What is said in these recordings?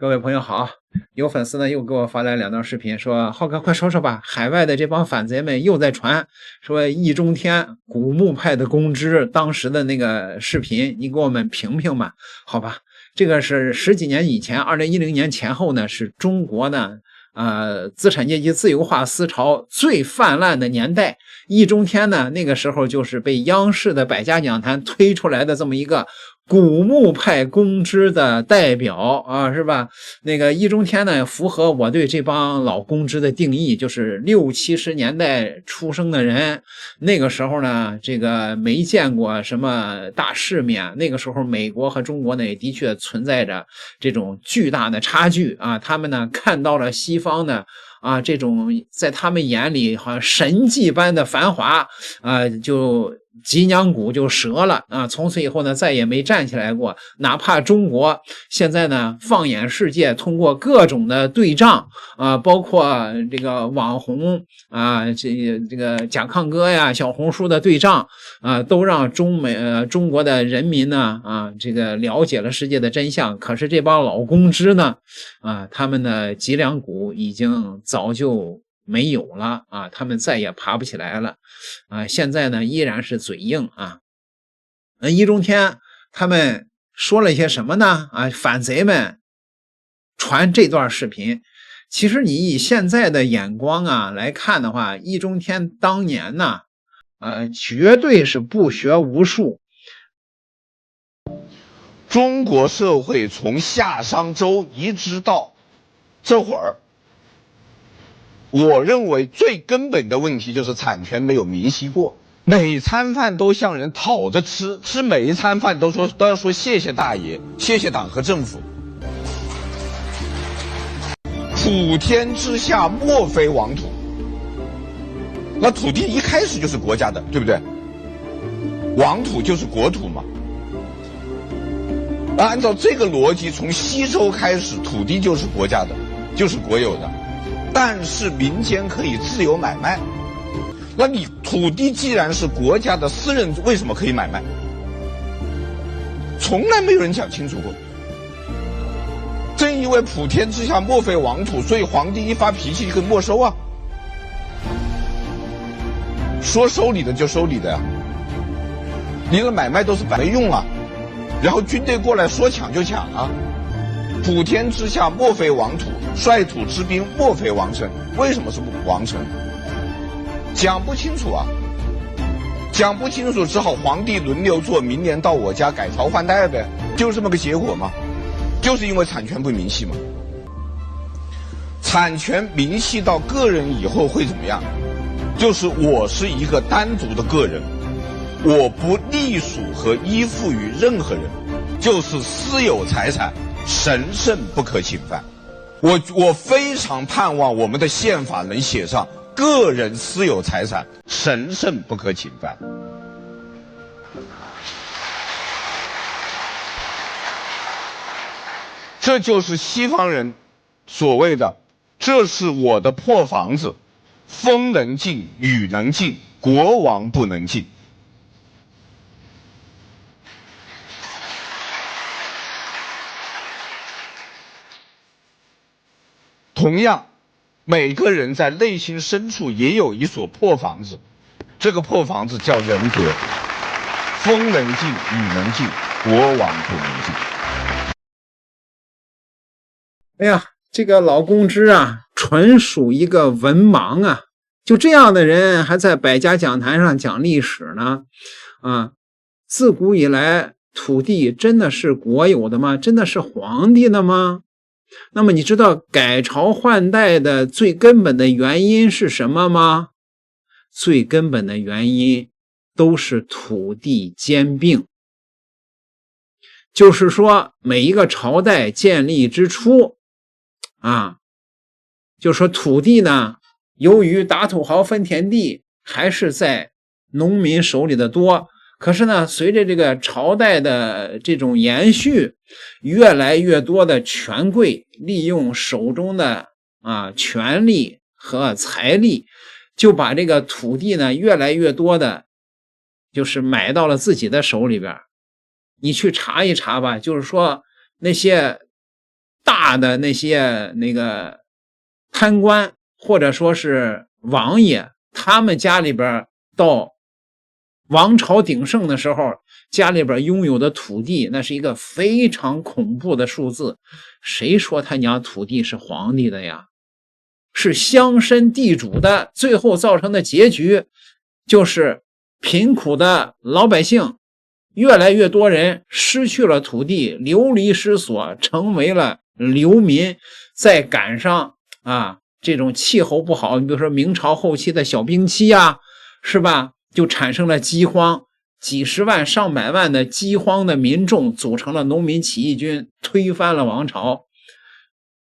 各位朋友好，有粉丝呢又给我发来2段视频，说浩哥快说说吧，海外的这帮反贼们又在传说易中天古墓派的公知当时的那个视频，你给我们评评吧。好吧，这个是10几年以前，2010年前后呢，是中国呢资产阶级自由化思潮最泛滥的年代。易中天呢那个时候就是被央视的百家讲坛推出来的这么一个古墓派公知的代表啊，是吧？那个易中天呢，符合我对这帮老公知的定义，就是60、70年代出生的人，那个时候呢，这个没见过什么大世面。那个时候，美国和中国呢，也的确存在着这种巨大的差距啊。他们呢，看到了西方的这种在他们眼里好像神迹般的繁华就脊梁骨就折了啊！从此以后呢，再也没站起来过。哪怕中国现在呢，放眼世界，通过各种的对仗包括这个网红这个蒋抗哥呀、小红书的对仗都让中国的人民呢这个了解了世界的真相。可是这帮老公知呢他们的脊梁骨已经早就没有了他们再也爬不起来了现在呢依然是嘴硬易中天他们说了一些什么呢反贼们传这段视频，其实你以现在的眼光来看的话，易中天当年呢绝对是不学无术。中国社会从夏商周一直到这会儿，我认为最根本的问题就是产权没有明晰过，每餐饭都向人讨着吃，吃每一餐饭都要说谢谢大爷，谢谢党和政府。普天之下莫非王土，那土地一开始就是国家的，对不对？王土就是国土嘛。按照这个逻辑，从西周开始，土地就是国家的，就是国有的。但是民间可以自由买卖，那你土地既然是国家的，私人为什么可以买卖？从来没有人讲清楚过。正因为普天之下莫非王土，所以皇帝一发脾气就可以没收说收你的就收你的呀，你的买卖都是白用然后军队过来说抢就抢普天之下莫非王土，率土之滨莫非王臣。为什么是王臣？讲不清楚讲不清楚，只好皇帝轮流做，明年到我家改朝换代呗，就是这么个结果嘛。就是因为产权不明晰嘛。产权明晰到个人以后会怎么样？就是我是一个单独的个人，我不隶属和依附于任何人，就是私有财产神圣不可侵犯。我非常盼望我们的宪法能写上个人私有财产神圣不可侵犯。这就是西方人所谓的，这是我的破房子，风能进，雨能进，国王不能进。同样，每个人在内心深处也有一所破房子，这个破房子叫人格。风能进，雨能进，国王不能进。哎呀，这个老公知纯属一个文盲就这样的人还在百家讲坛上讲历史呢自古以来土地真的是国有的吗？真的是皇帝的吗？那么你知道改朝换代的最根本的原因是什么吗？最根本的原因都是土地兼并。就是说每一个朝代建立之初就说土地呢，由于打土豪分田地还是在农民手里的多，可是呢，随着这个朝代的这种延续，越来越多的权贵利用手中的权力和财力，就把这个土地呢越来越多的就是买到了自己的手里边。你去查一查吧，就是说那些大大的那些那个贪官或者说是王爷，他们家里边到王朝鼎盛的时候，家里边拥有的土地那是一个非常恐怖的数字。谁说他娘土地是皇帝的呀？是乡绅地主的，最后造成的结局就是贫苦的老百姓越来越多人失去了土地，流离失所，成为了流民。再赶上这种气候不好，你比如说明朝后期的小冰期是吧，就产生了饥荒，几十万上百万的饥荒的民众组成了农民起义军，推翻了王朝。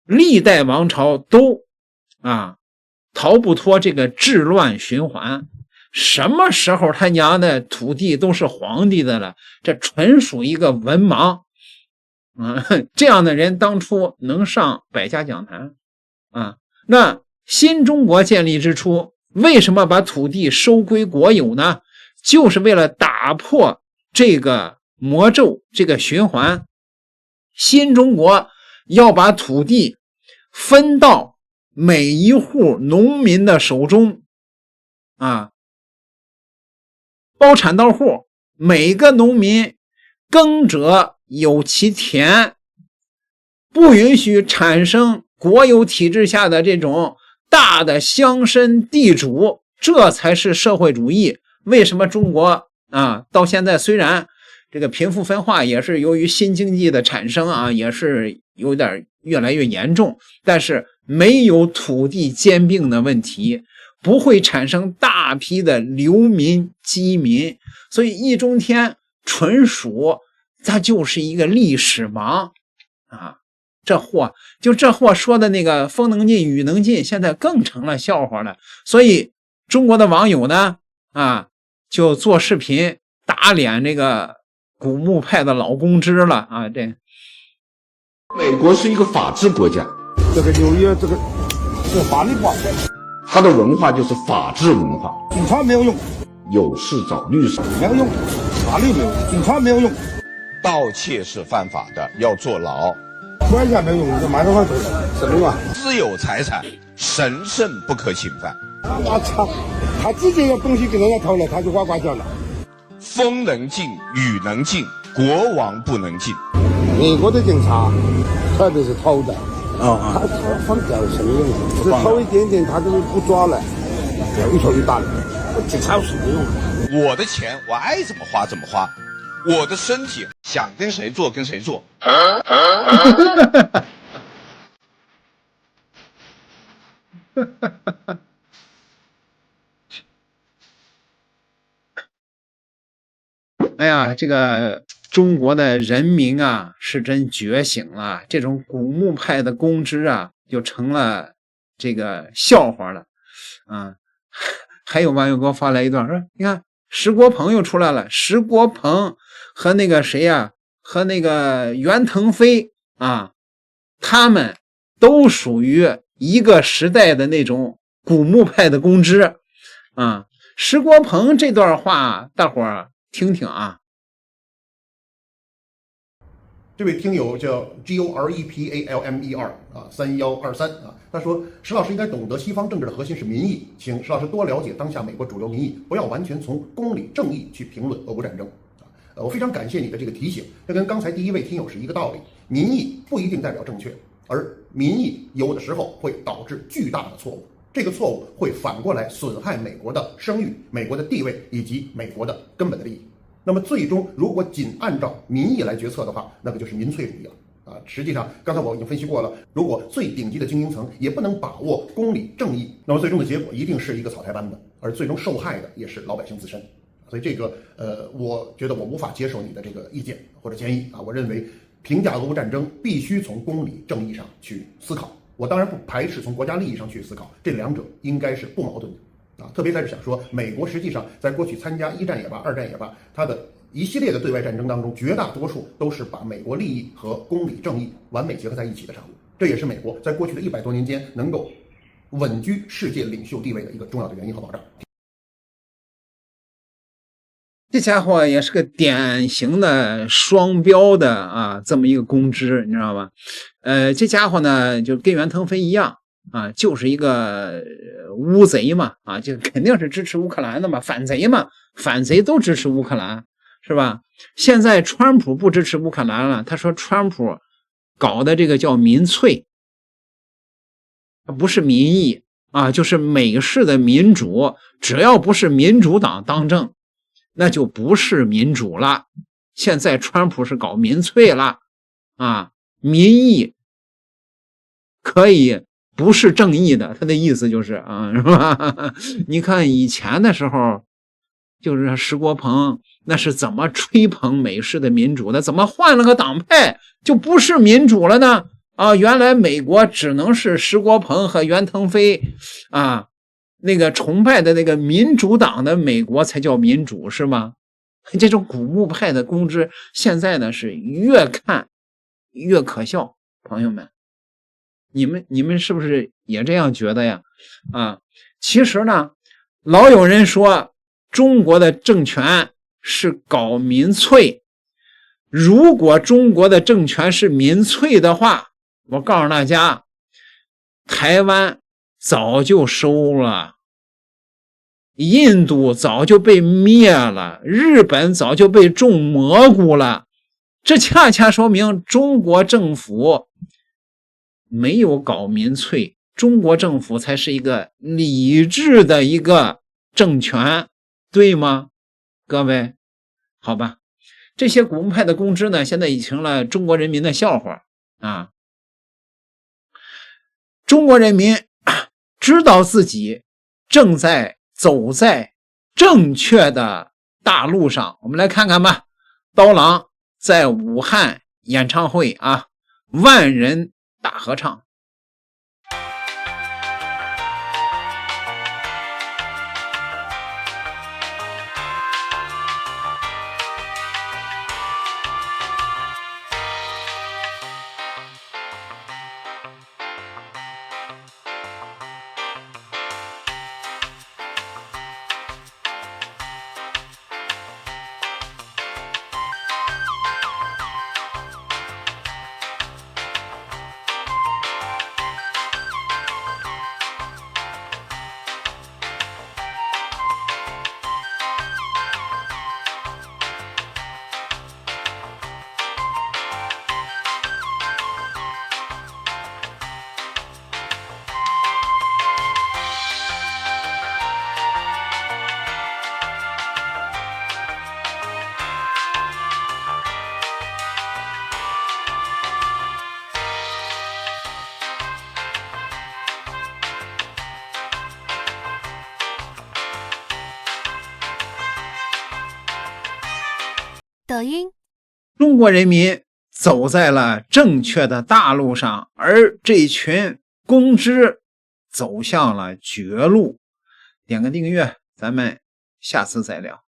历代王朝都逃不脱这个治乱循环。什么时候他娘的土地都是皇帝的了？这纯属一个文盲这样的人当初能上百家讲坛那新中国建立之初，为什么把土地收归国有呢？就是为了打破这个魔咒，这个循环。新中国要把土地分到每一户农民的手中包产到户，每个农民耕者有其田，不允许产生国有体制下的这种大的乡绅地主，这才是社会主义。为什么中国到现在虽然这个贫富分化也是由于新经济的产生也是有点越来越严重，但是没有土地兼并的问题，不会产生大批的流民饥民。所以易中天纯属他就是一个历史盲这货说的那个风能进雨能进，现在更成了笑话了。所以中国的网友呢就做视频打脸这个古墓派的老公知了这美国是一个法治国家，这个纽约这个是法律化，它的文化就是法治文化。警察没有用，有事找律师没有用，法律没有用，警察没有用，盗窃是犯法的，要坐牢。关一下没有用，就马上放走什么用私有财产神圣不可侵犯。我操，他自己有东西给人家偷了，他就呱呱叫了。风能进，雨能进，国王不能进。美国的警察，特别是偷的他放掉什么用？只偷一点点，他都不抓了，一头一大的，警察有什么用我的钱我爱怎么花怎么花，我的身体想跟谁做跟谁做。哎呀，这个中国的人民是真觉醒了，这种古墓派的公知就成了这个笑话了还有网友给我发来一段说，你看石国鹏又出来了，石国鹏和那个谁和那个袁腾飞他们都属于一个时代的那种古墓派的公知石国鹏这段话大伙儿听听这位听友叫 GOREPALMER 3123他说石老师应该懂得西方政治的核心是民意，请石老师多了解当下美国主流民意，不要完全从公理正义去评论俄乌战争我非常感谢你的这个提醒，这跟刚才第一位听友是一个道理，民意不一定代表正确，而民意有的时候会导致巨大的错误，这个错误会反过来损害美国的声誉、美国的地位以及美国的根本的利益。那么最终如果仅按照民意来决策的话，那个就是民粹主义了实际上刚才我已经分析过了，如果最顶级的精英层也不能把握公理正义，那么最终的结果一定是一个草台班子，而最终受害的也是老百姓自身。所以这个我觉得我无法接受你的这个意见或者建议我认为评价俄乌战争必须从公理正义上去思考，我当然不排斥从国家利益上去思考，这两者应该是不矛盾的特别在这想说，美国实际上在过去参加一战也罢二战也罢，它的一系列的对外战争当中，绝大多数都是把美国利益和公理正义完美结合在一起的产物，这也是美国在过去的100多年间能够稳居世界领袖地位的一个重要的原因和保障。这家伙也是个典型的双标的这么一个公知，你知道吧？这家伙呢就跟袁腾飞一样就是一个乌贼嘛就肯定是支持乌克兰的嘛，反贼嘛，反贼都支持乌克兰，是吧？现在川普不支持乌克兰了，他说川普搞的这个叫民粹，不是民意就是美式的民主，只要不是民主党当政，那就不是民主了。现在川普是搞民粹了民意可以不是正义的，他的意思就是是吧？你看以前的时候，就是石国鹏那是怎么吹捧美式的民主的，怎么换了个党派就不是民主了呢？原来美国只能是石国鹏和袁腾飞那个崇拜的那个民主党的美国才叫民主，是吗？这种古墓派的公知现在呢是越看越可笑，朋友们，你们是不是也这样觉得呀？其实呢，老有人说中国的政权是搞民粹，如果中国的政权是民粹的话，我告诉大家，台湾早就收了，印度早就被灭了，日本早就被种蘑菇了。这恰恰说明中国政府没有搞民粹，中国政府才是一个理智的一个政权，对吗？各位，好吧，这些古墓派的公知呢，现在已成了中国人民的笑话中国人民知道自己正在走在正确的大路上。我们来看看吧，刀郎在武汉演唱会万人大合唱。抖音，中国人民走在了正确的大路上，而这群公知走向了绝路。点个订阅，咱们下次再聊。